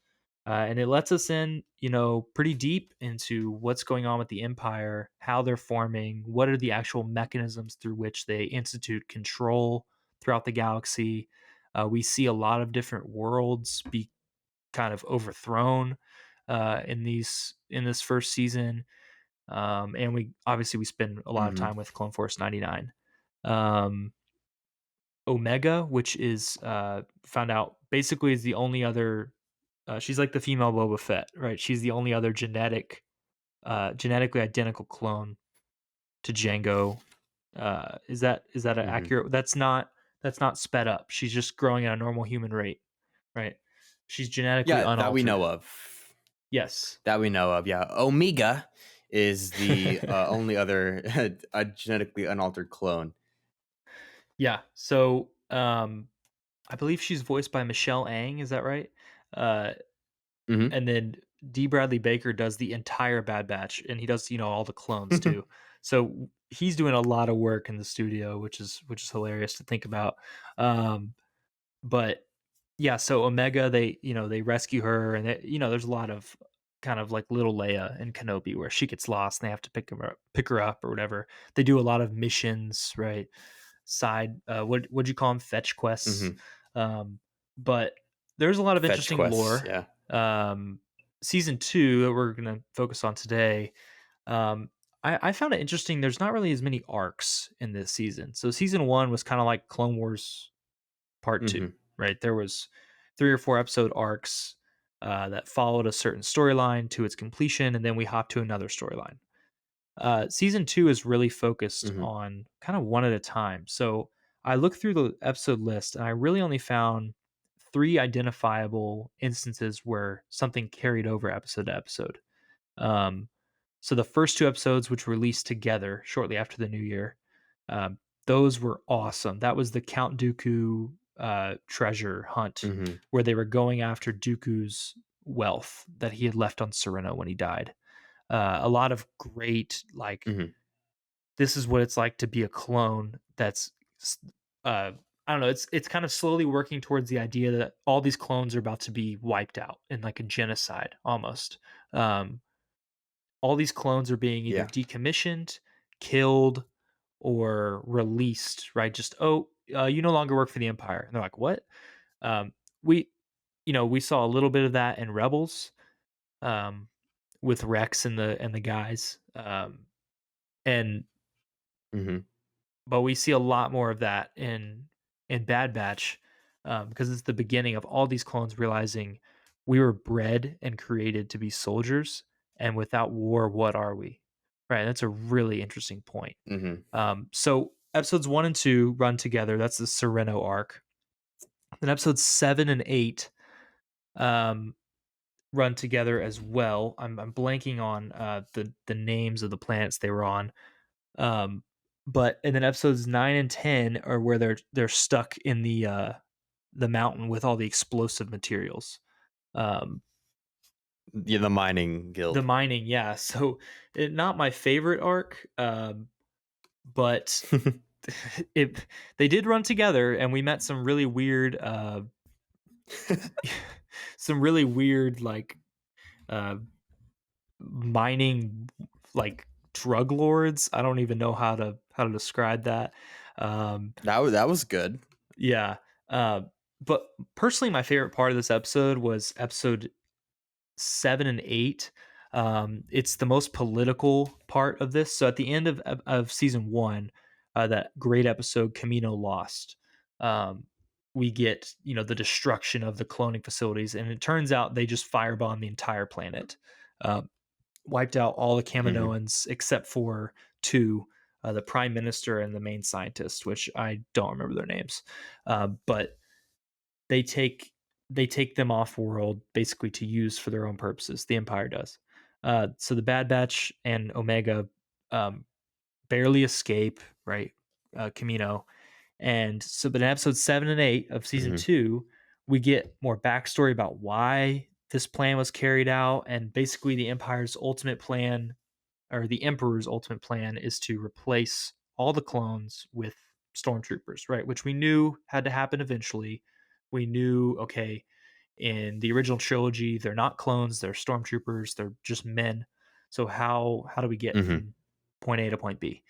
And it lets us in, pretty deep into what's going on with the Empire, how they're forming, what are the actual mechanisms through which they institute control throughout the galaxy. We see a lot of different worlds be kind of overthrown in this first season, and we spend a lot of Hmm. time with Clone Force 99. Um, Omega, which is found out basically is the only other. She's like the female Boba Fett, right? She's the only other genetically identical clone to Django. Is that an Hmm. accurate? That's not sped up. She's just growing at a normal human rate, right? She's genetically Yeah, that we unaltered. know of. Yes. That we know of. Yeah, Omega is the only other a genetically unaltered clone. Yeah. So, I believe she's voiced by Michelle Ang. Is that right? Uh, Hmm. and then D. Bradley Baker does the entire Bad Batch, and he does all the clones too. So he's doing a lot of work in the studio, which is hilarious to think about. Um, but yeah, so Omega, they rescue her, and there's a lot of kind of like little Leia and Kenobi where she gets lost and they have to pick her up or whatever. They do a lot of missions, right? Side what'd you call them? Fetch quests. Hmm. Um, but there's a lot of Fetch interesting quests. lore. Yeah. Um, season two that we're gonna focus on today. Um, I found it interesting. There's not really as many arcs in this season. So season one was kind of like Clone Wars Part two, Hmm. right? There was 3 or 4 episode arcs that followed a certain storyline to its completion, and then we hopped to another storyline. Season two is really focused Hmm. on kind of one at a time. So I looked through the episode list and I really only found 3 identifiable instances where something carried over episode to episode. Um, so the first 2 episodes, which were released together shortly after the new year, um, those were awesome. That was the Count Dooku treasure hunt Mhm. where they were going after Dooku's wealth that he had left on Sereno when he died. A lot of great like Mhm. this is what it's like to be a clone that's uh I don't know, it's kind of slowly working towards the idea that all these clones are about to be wiped out in like a genocide almost. Um all these clones are being either Yeah. decommissioned, killed, or released, right? Just you no longer work for the Empire. And they're like, what? Um, we, we saw a little bit of that in Rebels, um, with Rex and the guys, and Mhm. but we see a lot more of that in Bad Batch, because it's the beginning of all these clones realizing we were bred and created to be soldiers, and without war, what are we? Right. That's a really interesting point. Mhm. So episodes 1 and 2 run together. That's the Sereno arc. Then episodes 7 and 8 um, run together as well. I'm blanking on the names of the planets they were on. Um, but and then episodes 9 and 10 are where they're stuck in the mountain with all the explosive materials. Um, Yeah, the mining the guild. mining, yeah. So not my favorite arc, but it they did run together, and we met some really weird, some really weird like uh, mining like drug lords. I don't even know how to describe that. Um, That was good. yeah. Uh, but personally, my favorite part of this episode was episode 7 and 8. It's the most political part of this. So at the end of season one, that great episode Camino Lost, um, we get the destruction of the cloning facilities, and it turns out they just firebombed the entire planet, um, wiped out all the Mhm. Kaminoans except for two. The prime minister and the main scientist, which I don't remember their names, but they take they take them off world basically to use for their own purposes. The Empire does. So the Bad Batch and Omega um, barely escape, right? Camino, and so but in episode 7 and 8 of season Mhm. two, we get more backstory about why this plan was carried out, and basically the Empire's ultimate plan, or the Emperor's ultimate plan, is to replace all the clones with stormtroopers, right? Which we knew had to happen eventually. We knew, okay, in the original trilogy, they're not clones, they're stormtroopers, they're just men. So how do we get Mhm. from point A to point B?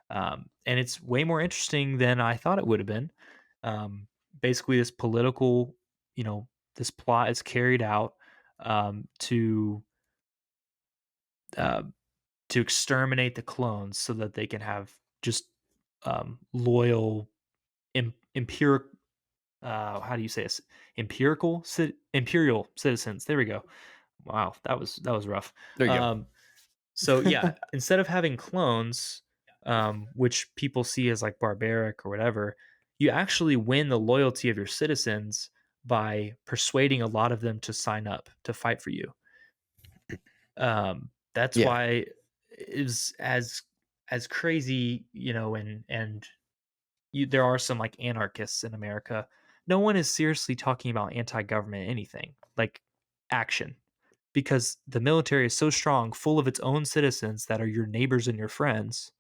And it's way more interesting than I thought it would have been. Basically, this political, this plot is carried out to uh, to exterminate the clones so that they can have just loyal, empiric. How do you say this? Imperial citizens. There we go. Wow, that was rough. There you go. Um, so yeah, instead of having clones, which people see as like barbaric or whatever, you actually win the loyalty of your citizens by persuading a lot of them to sign up to fight for you. That's Yeah. why is as crazy, and there are some like anarchists in America. No one is seriously talking about anti-government anything like action, because the military is so strong, full of its own citizens that are your neighbors and your friends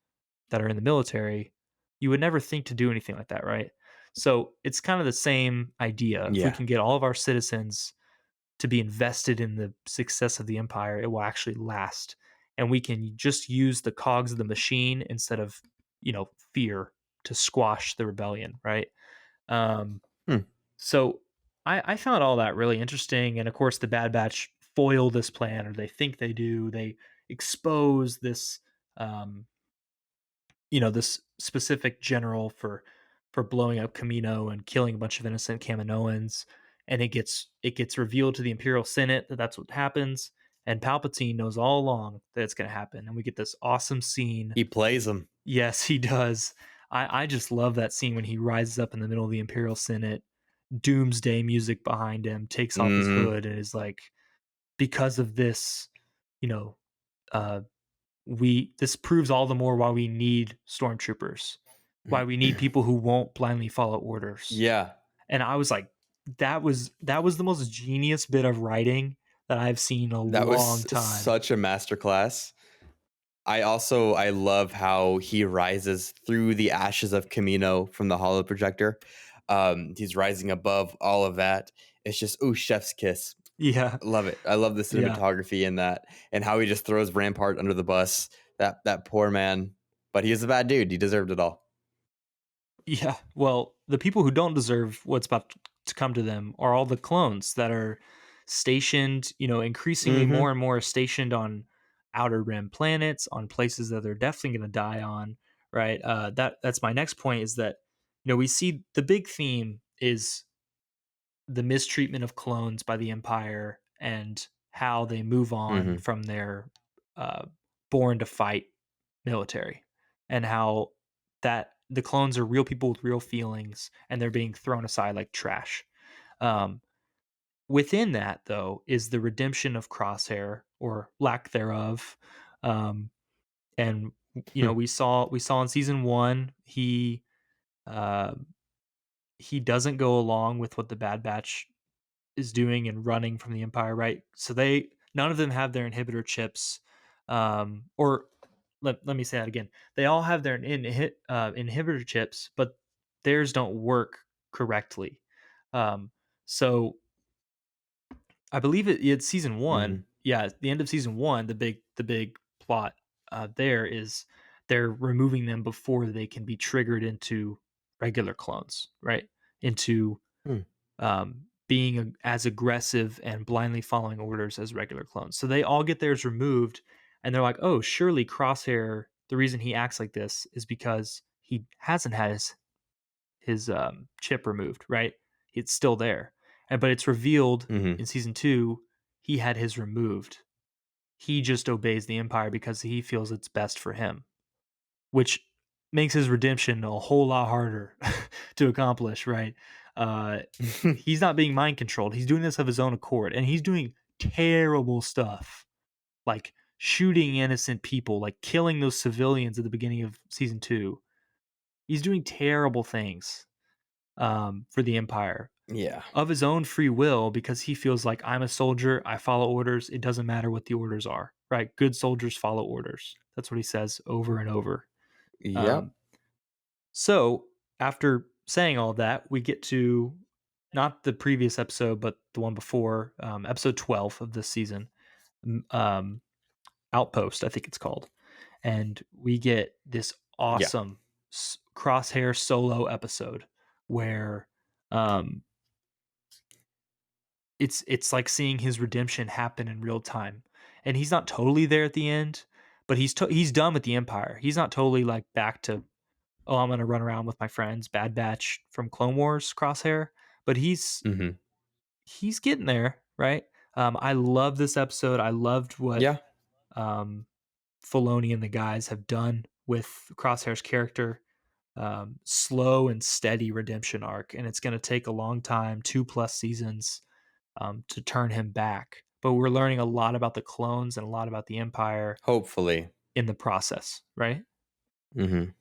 that are in the military. You would never think to do anything like that, right? So it's kind of the same idea. If we Yeah. can get all of our citizens to be invested in the success of the empire, it will actually last. And we can just use the cogs of the machine instead of, fear to squash the rebellion, right? Um, Hmm. so I found all that really interesting. And of course, the Bad Batch foil this plan, or they think they do. They expose this, um, this specific general for blowing up Camino and killing a bunch of innocent Kaminoans, and it gets revealed to the Imperial Senate that that's what happens, and Palpatine knows all along that it's going to happen, and we get this awesome scene. He plays them. Yes, he does. I just love that scene when he rises up in the middle of the Imperial Senate, doomsday music behind him, takes off his Mhm. hood, and is like, because of this, you know, uh, we this proves all the more why we need stormtroopers, why we need people who won't blindly follow orders. Yeah. And I was like, that was the most genius bit of writing that I've seen in a That long was time. such a masterclass. I love how he rises through the ashes of Camino from the holo projector. He's rising above all of that. It's just, ooh, chef's kiss. Yeah, Love it. I love the yeah. cinematography in that and how he just throws Rampart under the bus. That poor man. But he is a bad dude. He deserved it all. Yeah, well, the people who don't deserve what's about to come to them are all the clones that are stationed, increasingly more Mhm. and more stationed on outer rim planets, on places that they're definitely going to die on, right? That's my next point is that we see the big theme is the mistreatment of clones by the Empire and how they move on Mhm. from their uh, born to fight military, and how that the clones are real people with real feelings and they're being thrown aside like trash. Um, Within that, though, is the redemption of Crosshair or lack thereof. Um, and we saw in season one uh, he doesn't go along with what the Bad Batch is doing and running from the Empire, right? So they none of them have their inhibitor chips, or let me say that again. They all have their inhibitor chips, but theirs don't work correctly. Um, so I believe it's season one. Mhm. Yeah, at the end of season one, the big plot there is they're removing them before they can be triggered into regular clones, right? Into Hmm. being as aggressive and blindly following orders as regular clones. So they all get theirs removed, and they're like, "Oh, surely Crosshair. The reason he acts like this is because he hasn't had his chip removed, right? It's still there, and but it's revealed Mhm. in season two he had his removed. He just obeys the Empire because he feels it's best for him, which makes his redemption a whole lot harder to accomplish, right? Uh, he's not being mind controlled. He's doing this of his own accord, and he's doing terrible stuff, like shooting innocent people, like killing those civilians at the beginning of season two. He's doing terrible things for the Empire Yeah. of his own free will because he feels like I'm a soldier. I follow orders. It doesn't matter what the orders are, right? Good soldiers follow orders. That's what he says over and over. Yep. Um, So, after saying all that, we get to not the previous episode, but the one before, episode 12 of this season, um, Outpost, I think it's called. And we get this Yeah. awesome Crosshair solo episode where um, it's like seeing his redemption happen in real time. And he's not totally there at the end, but he's done with the Empire. He's not totally like back to oh, I'm gonna run around with my friends, Bad Batch from Clone Wars Crosshair, but Mhm. he's getting there, right? I love this episode. I loved what Yeah. um, Filoni and the guys have done with Crosshair's character. Slow and steady redemption arc, and it's going to take a long time, 2+ seasons, to turn him back. But we're learning a lot about the clones and a lot about the Empire Hopefully. in the process, right? Mhm.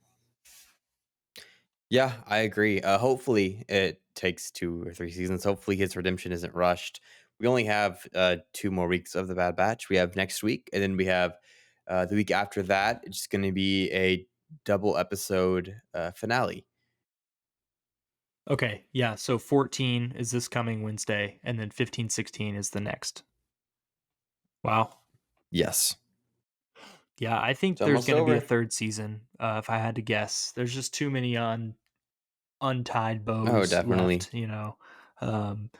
Yeah, I agree. Hopefully, it takes 2 or 3 seasons. Hopefully, his redemption isn't rushed. We only have 2 more weeks of the Bad Batch. We have next week, and then we have the week after that. It's going to be a double episode finale. Okay, yeah. So 14 is this coming Wednesday, and then 15, 16 is the next. Wow. Yes, Yeah, I think it's there's almost going to be a over. third season. If I had to guess, there's just too many untied Oh, bows definitely. left. Um,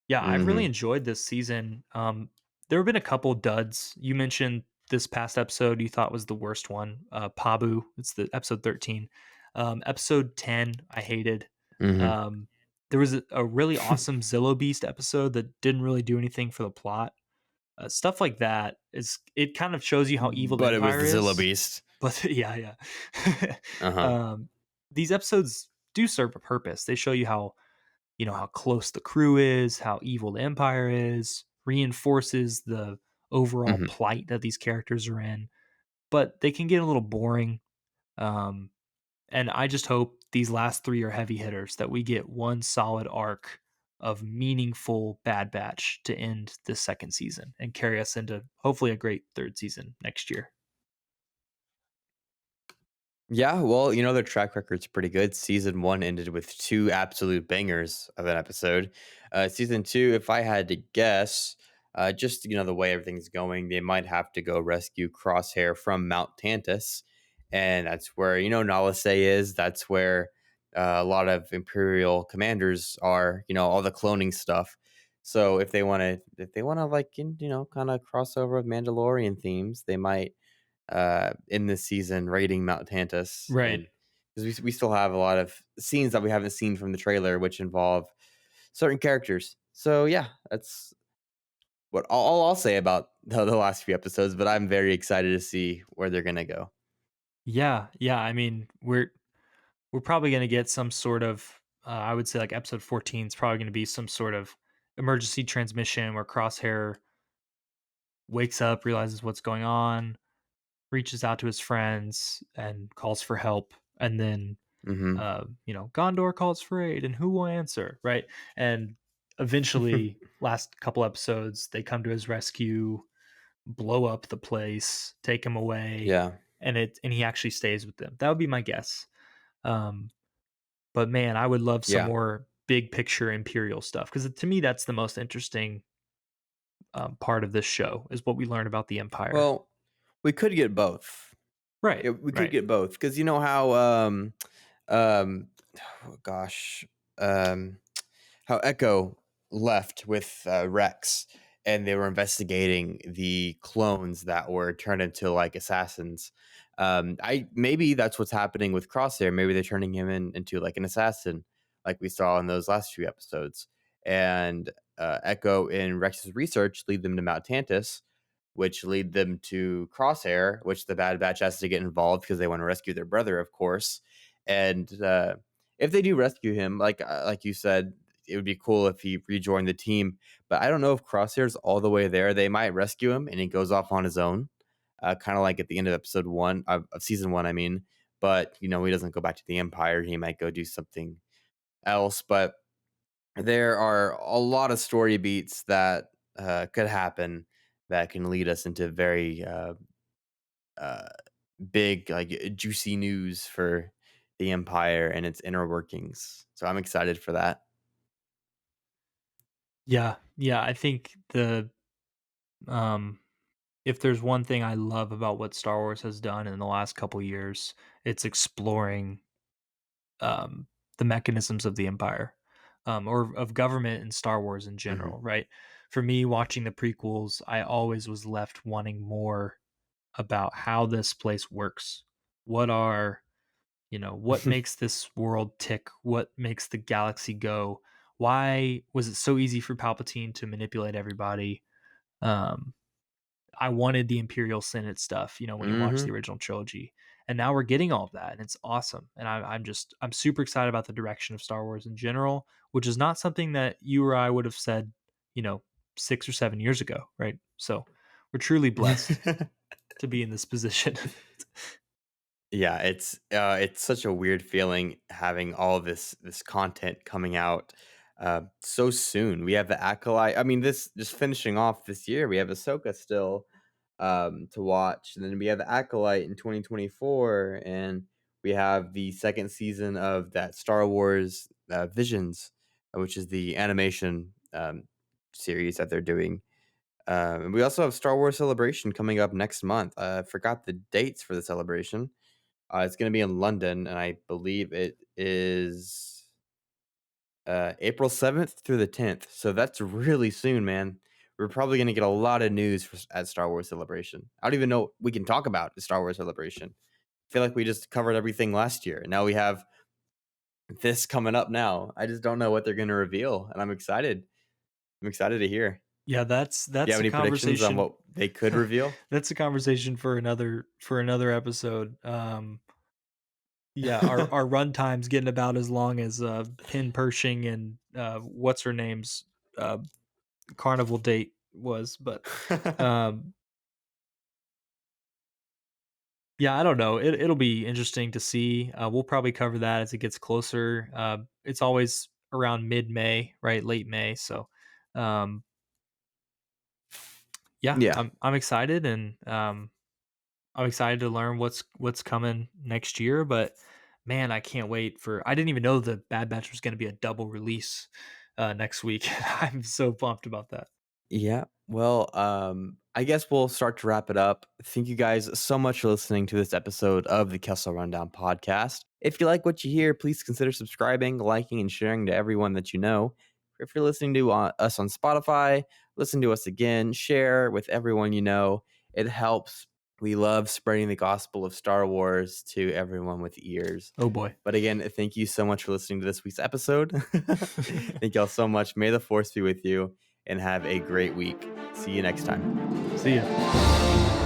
yeah, I've really Hmm. enjoyed this season. There have been a couple duds. You mentioned this past episode you thought was the worst one. Pabu, it's the episode 13. Episode 10, I hated. Hmm. Um, there was a really awesome Zillow Beast episode that didn't really do anything for the plot. Stuff like that is it kind of shows you how evil the But it was Empire the Zilla is. Beast. But yeah, yeah. Uh huh. These episodes do serve a purpose. They show you how close the crew is, how evil the Empire is, reinforces the overall Hmm. plight that these characters are in. But they can get a little boring. Um, and I just hope these last 3 are heavy hitters, that we get one solid arc of meaningful Bad Batch to end this second season and carry us into hopefully a great third season next year. Yeah, well, their track record's pretty good. Season 1 ended with 2 absolute bangers of an episode. Season 2, if I had to guess, just, the way everything's going, they might have to go rescue Crosshair from Mount Tantus, and that's where, Nala Se is. That's where, a lot of Imperial commanders are, all the cloning stuff. So if they wanna, like, kinda cross over with Mandalorian themes, they might in this season raiding Mount Tantus, Right. and because we still have a lot of scenes that we haven't seen from the trailer, which involve certain characters. So yeah, that's what I'll say about the last few episodes. But I'm very excited to see where they're gonna go. Yeah, yeah, I mean, we're probably gonna get some sort of, I would say, like, episode 14 is probably gonna be some sort of emergency transmission where Crosshair wakes up, realizes what's going on, reaches out to his friends, and calls for help, and then, Hmm. Gondor calls for aid, and who will answer, right? And eventually, last couple episodes, they come to his rescue, blow up the place, take him away, Yeah, and he actually stays with them. That would be my guess. Um, but man, I would love some yeah. more big picture Imperial stuff, because to me, that's the most interesting part of this show is what we learn about the Empire. Well, we could get both. Right, Yeah, we could right. get both because you know how um oh gosh um how Echo left with Rex, and they were investigating the clones that were turned into like assassins. I maybe that's what's happening with Crosshair. Maybe they're turning him into like an assassin, like we saw in those last few episodes. And Echo and Rex's research lead them to Mount Tantus, which lead them to Crosshair, which the Bad Batch has to get involved because they want to rescue their brother, of course. And if they do rescue him, like you said, it would be cool if he rejoined the team. But I don't know if Crosshair's all the way there. They might rescue him and he goes off on his own, kind of like at the end of episode 1 of season 1. I mean, but he doesn't go back to the Empire. He might go do something else. But there are a lot of story beats that could happen that can lead us into very uh, big, like juicy news for the Empire and its inner workings. So I'm excited for that. Yeah, yeah. I think um, if there's one thing I love about what Star Wars has done in the last couple years, it's exploring um, the mechanisms of the Empire, or of government and Star Wars in Hmm. general. Right. For me, watching the prequels, I always was left wanting more about how this place works. What are what makes this world tick? What makes the galaxy go? Why was it so easy for Palpatine to manipulate everybody? Um, I wanted the Imperial Senate stuff, when you watch the Hmm. original trilogy, and now we're getting all of that, and it's awesome. And I'm super excited about the direction of Star Wars in general, which is not something that you or I would have said, you know, 6 or 7 years ago, right? So we're truly blessed to be in this position. Yeah, it's such a weird feeling having all this content coming out so soon. We have the Acolyte. I mean, this just finishing off this year. We have Ahsoka still to watch, and then we have the Acolyte in 2024, and we have the second season of that Star Wars Visions, which is the animation series that they're doing. And we also have Star Wars Celebration coming up next month. I forgot the dates for the celebration. It's gonna be in London, and I believe it is, April 7th through the 10th, so that's really soon, man. We're probably gonna get a lot of news at Star Wars Celebration. I don't even know what we can talk about at Star Wars Celebration. I feel like we just covered everything last year, and now we have this coming up now. I just don't know what they're gonna reveal, and I'm excited. I'm excited to hear. Yeah, that's Do you have that's a any predictions on conversation. what they could reveal? That's a conversation for another episode. Yeah, our run time's getting about as long as Pin Pershing and what's her name's uh, carnival date was, but um, Yeah, I don't know. It'll be interesting to see. We'll probably cover that as it gets closer. It's always around mid-May, right? Late May. So, um, yeah, Yeah. I'm excited, and I'm excited to learn what's coming next year. But man, I can't wait for. I didn't even know the Bad Batch was going to be a double release next week. I'm so pumped about that. Yeah. Well, I guess we'll start to wrap it up. Thank you guys so much for listening to this episode of the Kessel Rundown podcast. If you like what you hear, please consider subscribing, liking, and sharing to everyone that you know. If you're listening to us on Spotify, listen to us again, share with everyone you know. It helps. We love spreading the gospel of Star Wars to everyone with ears. Oh boy. But again, thank you so much for listening to this week's episode. Thank y'all so much. May the force be with you and have a great week. See you next time. See ya.